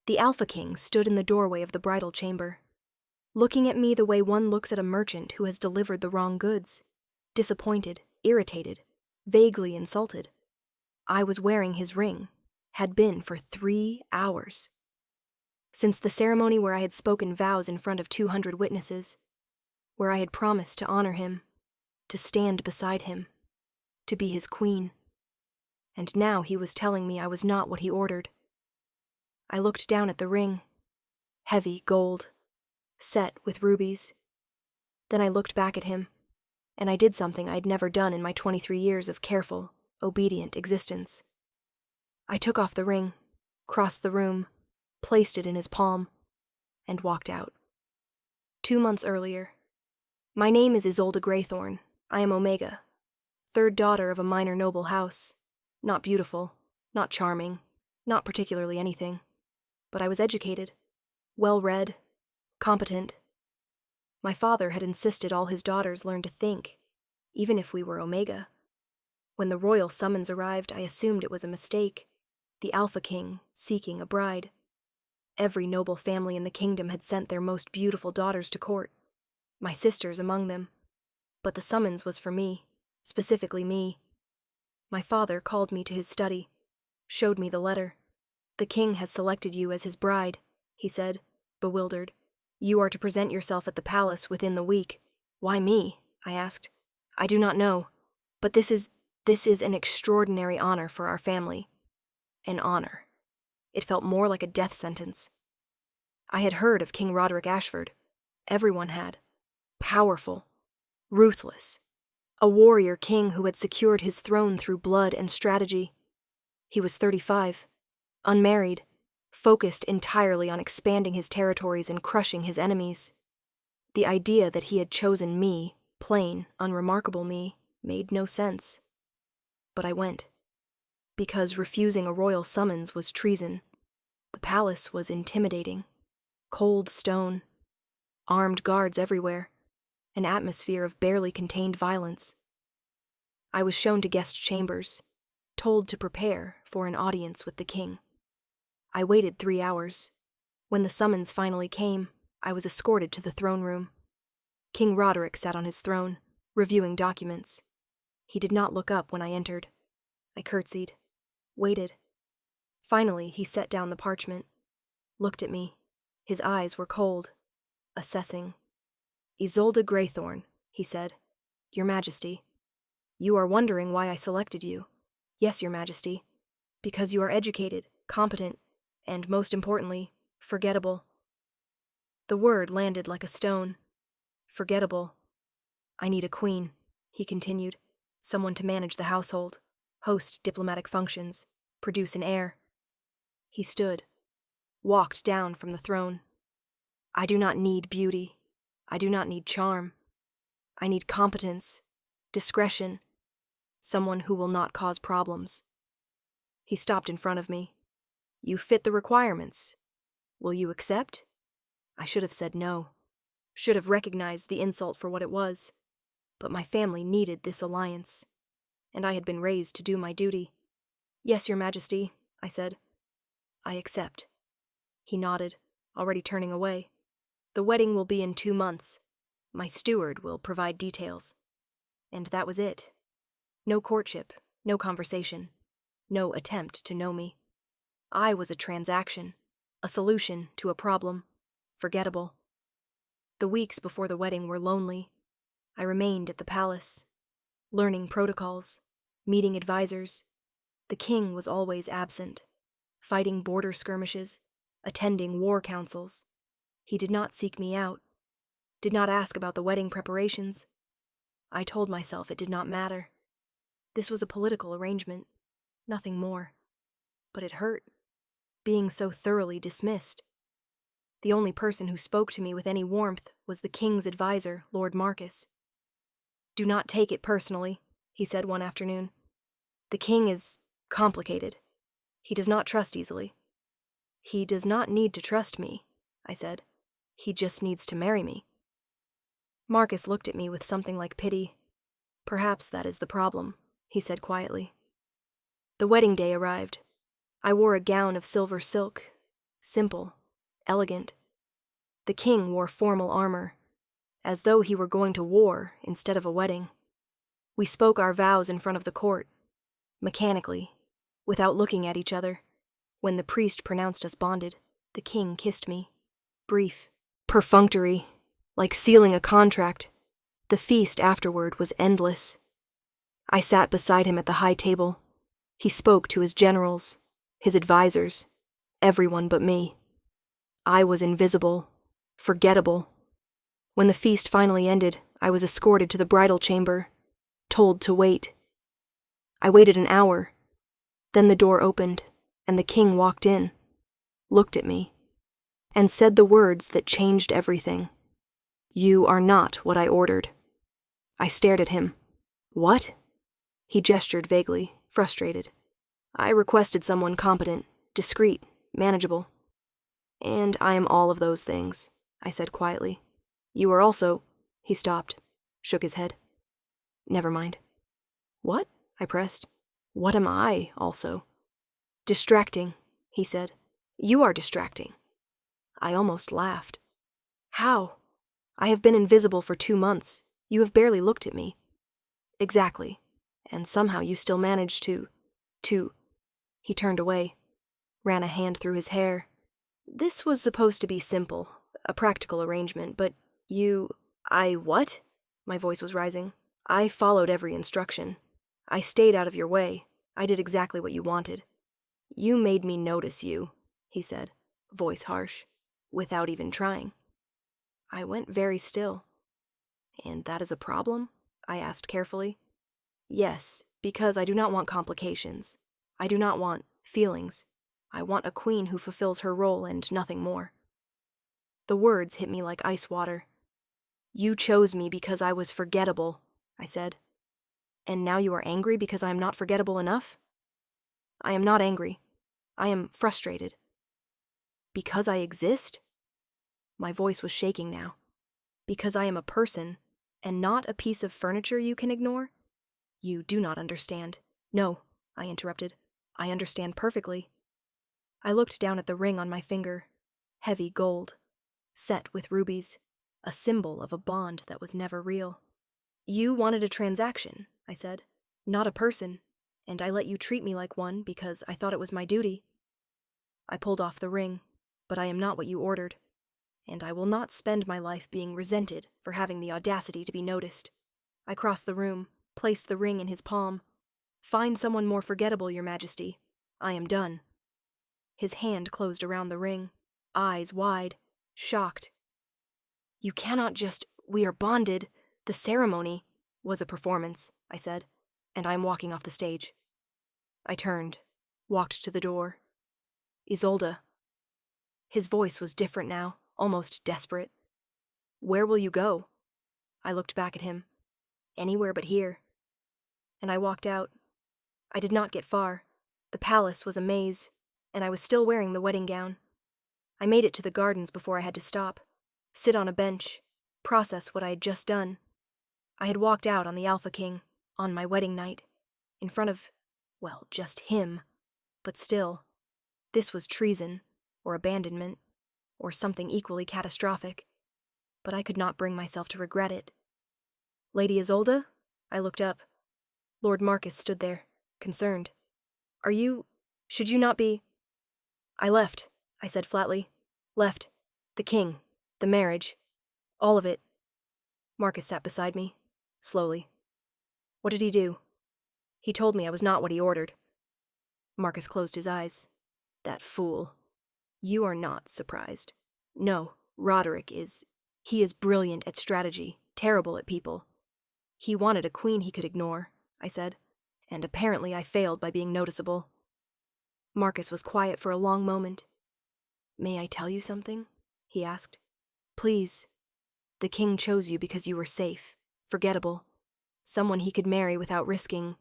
The Alpha King stood in the doorway of the bridal chamber, looking at me the way one looks at a merchant who has delivered the wrong goods, disappointed, irritated, vaguely insulted. I was wearing his ring, had been for 3 hours. Since the ceremony where I had spoken vows in front of 200 witnesses, where I had promised to honor him, to stand beside him, to be his queen. And now he was telling me I was not what he ordered. I looked down at the ring, heavy gold, set with rubies. Then I looked back at him, and I did something I'd never done in my 23 years of careful, obedient existence. I took off the ring, crossed the room, placed it in his palm, and walked out. 2 months earlier. My name is Isolde Greythorn. I am Omega, third daughter of a minor noble house. Not beautiful, not charming, not particularly anything. But I was educated, well-read, competent. My father had insisted all his daughters learn to think, even if we were Omega. When the royal summons arrived, I assumed it was a mistake, the Alpha King seeking a bride. Every noble family in the kingdom had sent their most beautiful daughters to court, my sisters among them. But the summons was for me, specifically me. My father called me to his study, showed me the letter. "The king has selected you as his bride," he said, bewildered. "You are to present yourself at the palace within the week." "Why me?" I asked. "I do not know, but this is an extraordinary honor for our family." An honor. It felt more like a death sentence. I had heard of King Roderick Ashford. Everyone had. Powerful. Ruthless. A warrior king who had secured his throne through blood and strategy. He was 35, unmarried, focused entirely on expanding his territories and crushing his enemies. The idea that he had chosen me, plain, unremarkable me, made no sense. But I went. Because refusing a royal summons was treason. The palace was intimidating. Cold stone. Armed guards everywhere. An atmosphere of barely contained violence. I was shown to guest chambers, told to prepare for an audience with the king. I waited 3 hours. When the summons finally came, I was escorted to the throne room. King Roderick sat on his throne, reviewing documents. He did not look up when I entered. I curtsied, waited. Finally, he set down the parchment, looked at me. His eyes were cold, assessing. "Isolde Greythorn," he said. "Your Majesty. You are wondering why I selected you. Yes, Your Majesty. Because you are educated, competent, and, most importantly, forgettable." The word landed like a stone. Forgettable. "I need a queen," he continued. "Someone to manage the household, host diplomatic functions, produce an heir." He stood, walked down from the throne. "I do not need beauty. I do not need charm. I need competence, discretion, someone who will not cause problems." He stopped in front of me. "You fit the requirements. Will you accept?" I should have said no. Should have recognized the insult for what it was. But my family needed this alliance, and I had been raised to do my duty. "Yes, Your Majesty," I said. "I accept." He nodded, already turning away. "The wedding will be in 2 months. My steward will provide details." And that was it. No courtship, no conversation, no attempt to know me. I was a transaction, a solution to a problem, forgettable. The weeks before the wedding were lonely. I remained at the palace, learning protocols, meeting advisors. The king was always absent, fighting border skirmishes, attending war councils. He did not seek me out, did not ask about the wedding preparations. I told myself it did not matter. This was a political arrangement, nothing more. But it hurt, being so thoroughly dismissed. The only person who spoke to me with any warmth was the king's advisor, Lord Marcus. "Do not take it personally," he said one afternoon. "The king is complicated. He does not trust easily." "He does not need to trust me," I said. "He just needs to marry me." Marcus looked at me with something like pity. "Perhaps that is the problem," he said quietly. The wedding day arrived. I wore a gown of silver silk, simple, elegant. The king wore formal armor, as though he were going to war instead of a wedding. We spoke our vows in front of the court, mechanically, without looking at each other. When the priest pronounced us bonded, the king kissed me. Brief, perfunctory, like sealing a contract. The feast afterward was endless. I sat beside him at the high table. He spoke to his generals, his advisors, everyone but me. I was invisible, forgettable. When the feast finally ended, I was escorted to the bridal chamber, told to wait. I waited an hour. Then the door opened, and the king walked in, looked at me, and said the words that changed everything. "You are not what I ordered." I stared at him. "What?" He gestured vaguely, frustrated. "I requested someone competent, discreet, manageable." "And I am all of those things," I said quietly. "You are also—" He stopped, shook his head. "Never mind." "What?" I pressed. "What am I, also?" "Distracting," he said. "You are distracting." I almost laughed. "How? I have been invisible for 2 months. You have barely looked at me." "Exactly. And somehow you still managed to... He turned away, ran a hand through his hair. "This was supposed to be simple, a practical arrangement, but you... What?" My voice was rising. "I followed every instruction. I stayed out of your way. I did exactly what you wanted." "You made me notice you," he said, voice harsh, "without even trying." I went very still. "And that is a problem?" I asked carefully. "Yes, because I do not want complications. I do not want feelings. I want a queen who fulfills her role and nothing more." The words hit me like ice water. "You chose me because I was forgettable," I said. "And now you are angry because I am not forgettable enough?" "I am not angry. I am frustrated." "Because I exist?" My voice was shaking now. "Because I am a person, and not a piece of furniture you can ignore?" "You do not understand." "No," I interrupted. "I understand perfectly." I looked down at the ring on my finger, heavy gold, set with rubies, a symbol of a bond that was never real. "You wanted a transaction," I said, "not a person, and I let you treat me like one because I thought it was my duty." I pulled off the ring, but I am not what you ordered, and I will not spend my life being resented for having the audacity to be noticed. I crossed the room, placed the ring in his palm. "Find someone more forgettable, Your Majesty. I am done." His hand closed around the ring, eyes wide, shocked. "You cannot just... We are bonded. The ceremony was a performance," I said, "and I am walking off the stage." I turned, walked to the door. "Isolde." His voice was different now, almost desperate. "Where will you go?" I looked back at him. "Anywhere but here." And I walked out. I did not get far. The palace was a maze, and I was still wearing the wedding gown. I made it to the gardens before I had to stop, sit on a bench, process what I had just done. I had walked out on the Alpha King, on my wedding night, in front of, well, just him. But still, this was treason, or abandonment, or something equally catastrophic. But I could not bring myself to regret it. "Lady Isolde?" I looked up. Lord Marcus stood there, concerned. "Are you... Should you not be..." "I left," I said flatly. "Left. The king. The marriage. All of it." Marcus sat beside me, slowly. "What did he do?" "He told me I was not what he ordered." Marcus closed his eyes. "That fool. You are not surprised." "No, Roderick is... He is brilliant at strategy, terrible at people." "He wanted a queen he could ignore," I said, "and apparently I failed by being noticeable." Marcus was quiet for a long moment. "May I tell you something?" he asked. "Please. The king chose you because you were safe, forgettable, someone he could marry without risking...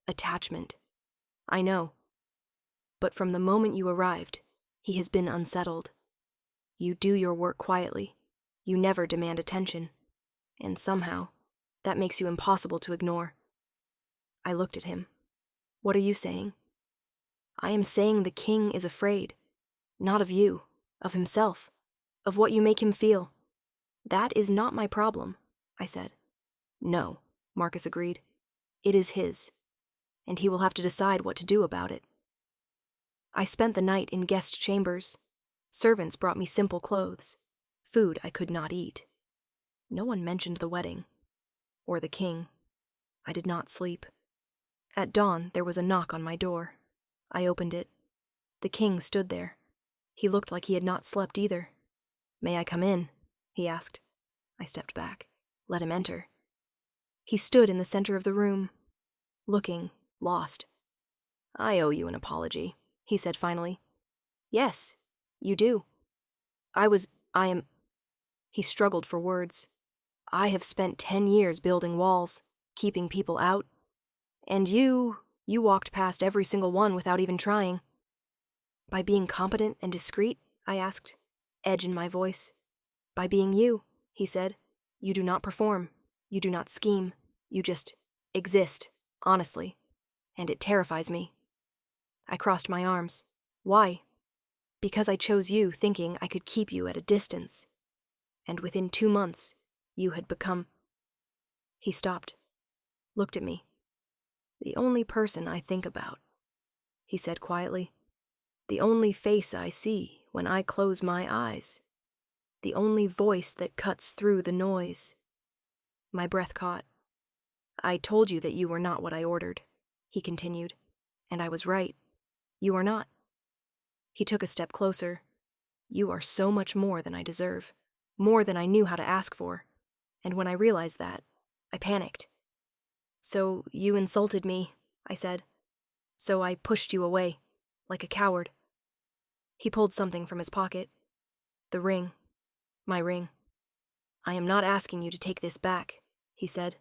attachment. I know. But from the moment you arrived, he has been unsettled. You do your work quietly. You never demand attention. And somehow, that makes you impossible to ignore." I looked at him. "What are you saying?" "I am saying the king is afraid. Not of you, of himself, of what you make him feel. That is not my problem, I said. No, Marcus agreed. It is his, and he will have to decide what to do about it. I spent the night in guest chambers. Servants brought me simple clothes, food I could not eat. No one mentioned the wedding, or the king. I did not sleep. At dawn, there was a knock on my door. I opened it. The king stood there. He looked like he had not slept either. "May I come in?" he asked. I stepped back. Let him enter. He stood in the center of the room, looking lost. "I owe you an apology," he said finally. "Yes, you do. I am..." He struggled for words. "I have spent 10 years building walls, keeping people out. And you walked past every single one without even trying." "By being competent and discreet?" I asked, edge in my voice. "By being you," he said. "You do not perform. You do not scheme. You just exist, honestly. And it terrifies me." I crossed my arms. "Why?" "Because I chose you thinking I could keep you at a distance. And within 2 months, you had become..." He stopped, looked at me. "The only person I think about," he said quietly. "The only face I see when I close my eyes. The only voice that cuts through the noise." My breath caught. "I told you that you were not what I ordered," he continued. "And I was right. You are not." He took a step closer. "You are so much more than I deserve, more than I knew how to ask for. And when I realized that, I panicked." "So you insulted me," I said. "So I pushed you away, like a coward." He pulled something from his pocket. "The ring. My ring. I am not asking you to take this back," he said.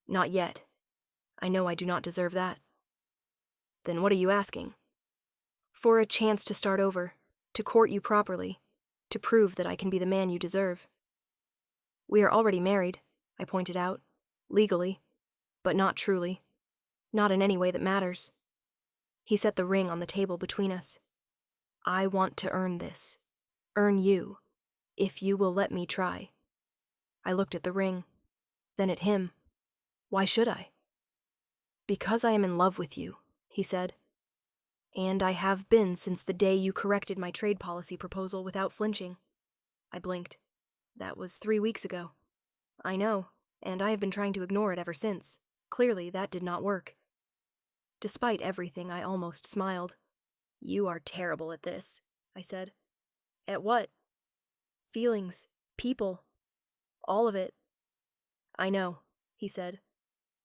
"Not yet. I know I do not deserve that." "Then what are you asking?" "For a chance to start over, to court you properly, to prove that I can be the man you deserve." "We are already married," I pointed out, "legally, but not truly. Not in any way that matters." He set the ring on the table between us. "I want to earn this. Earn you. If you will let me try." I looked at the ring, then at him. "Why should I?" "Because I am in love with you," he said. "And I have been since the day you corrected my trade policy proposal without flinching." I blinked. "That was 3 weeks ago." "I know, and I have been trying to ignore it ever since. Clearly, that did not work." Despite everything, I almost smiled. "You are terrible at this," I said. "At what?" "Feelings, people, all of it." "I know," he said.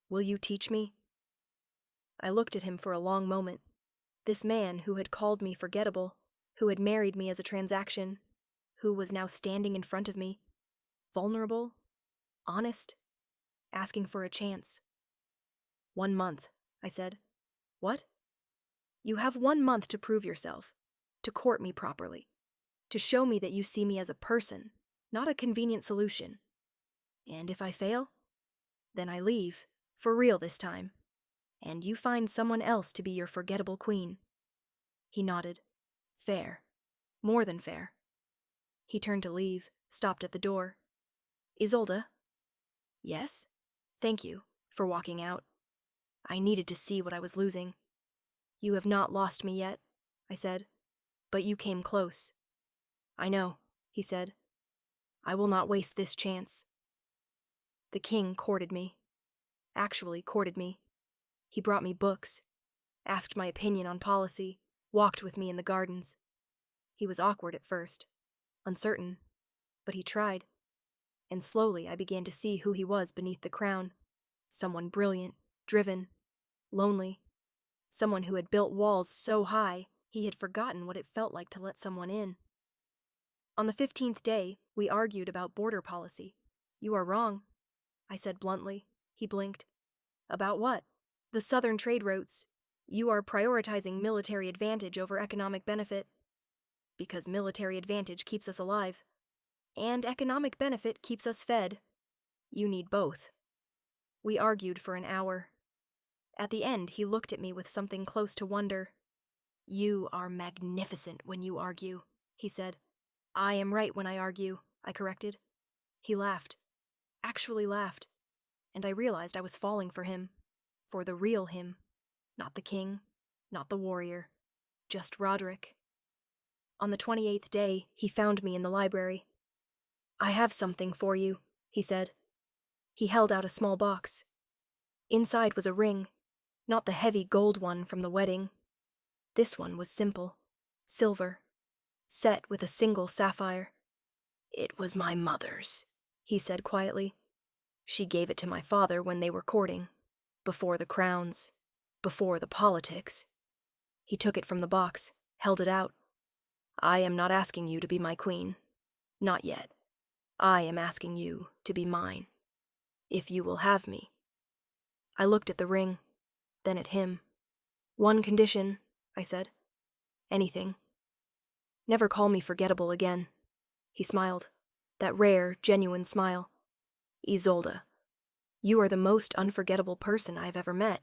"Will you teach me?" I looked at him for a long moment. This man who had called me forgettable, who had married me as a transaction, who was now standing in front of me, vulnerable, honest, asking for a chance. 1 month, I said. "What?" "You have 1 month to prove yourself, to court me properly, to show me that you see me as a person, not a convenient solution. And if I fail, then I leave, for real this time, and you find someone else to be your forgettable queen." He nodded. "Fair. More than fair." He turned to leave, stopped at the door. "Isolde?" "Yes? Thank you for walking out. I needed to see what I was losing." "You have not lost me yet," I said, "but you came close." "I know," he said. "I will not waste this chance." The king courted me. Actually courted me. He brought me books, asked my opinion on policy, walked with me in the gardens. He was awkward at first, uncertain, but he tried. And slowly I began to see who he was beneath the crown. Someone brilliant, driven, lonely. Someone who had built walls so high he had forgotten what it felt like to let someone in. On the 15th day, we argued about border policy. "You are wrong," I said bluntly. He blinked. "About what?" "The southern trade routes. You are prioritizing military advantage over economic benefit." "Because military advantage keeps us alive. And economic benefit keeps us fed. You need both." We argued for an hour. At the end, he looked at me with something close to wonder. You are magnificent when you argue, he said. I am right when I argue, I corrected. He laughed. Actually laughed. And I realized I was falling for him. For the real him. Not the king. Not the warrior. Just Roderick. On the 28th day, he found me in the library. I have something for you, he said. He held out a small box. Inside was a ring, not the heavy gold one from the wedding. This one was simple, silver, set with a single sapphire. It was my mother's, he said quietly. She gave it to my father when they were courting, before the crowns, before the politics. He took it from the box, held it out. I am not asking you to be my queen. Not yet. I am asking you to be mine. If you will have me. I looked at the ring, then at him. One condition, I said. Anything. Never call me forgettable again. He smiled, that rare, genuine smile. Isolde, you are the most unforgettable person I have ever met,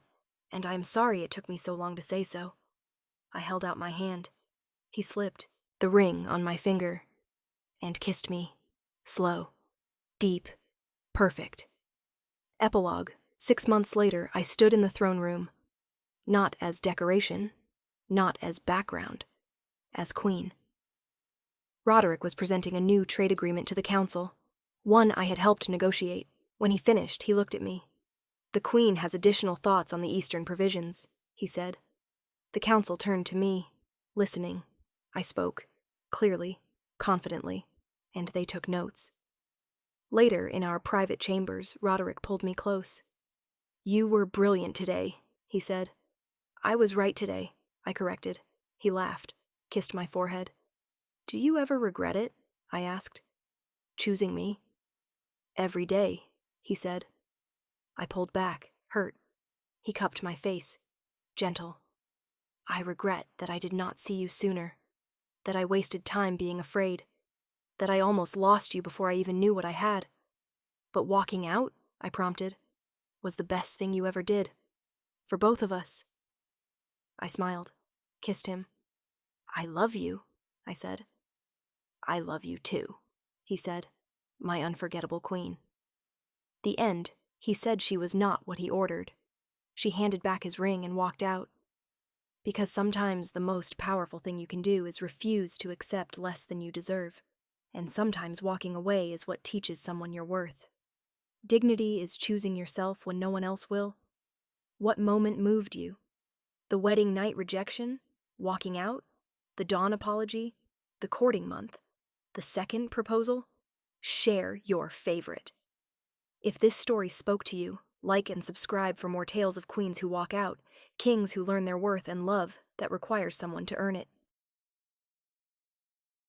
and I am sorry it took me so long to say so. I held out my hand. He slipped, the ring on my finger, and kissed me, slow, deep, perfect. Epilogue. 6 months later, I stood in the throne room, not as decoration, not as background, as queen. Roderick was presenting a new trade agreement to the council, one I had helped negotiate. When he finished, he looked at me. The queen has additional thoughts on the Eastern provisions, he said. The council turned to me, listening. I spoke, clearly, confidently, and they took notes. Later, in our private chambers, Roderick pulled me close. You were brilliant today, he said. I was right today, I corrected. He laughed, kissed my forehead. Do you ever regret it? I asked. Choosing me? Every day, he said. I pulled back, hurt. He cupped my face, gentle. I regret that I did not see you sooner, that I wasted time being afraid, that I almost lost you before I even knew what I had. But walking out, I prompted, was the best thing you ever did. For both of us. I smiled, kissed him. I love you, I said. I love you too, he said, my unforgettable queen. The end, he said she was not what he ordered. She handed back his ring and walked out. Because sometimes the most powerful thing you can do is refuse to accept less than you deserve. And sometimes walking away is what teaches someone your worth. Dignity is choosing yourself when no one else will. What moment moved you? The wedding night rejection? Walking out? The dawn apology? The courting month? The second proposal? Share your favorite. If this story spoke to you, like and subscribe for more tales of queens who walk out, kings who learn their worth and love that requires someone to earn it.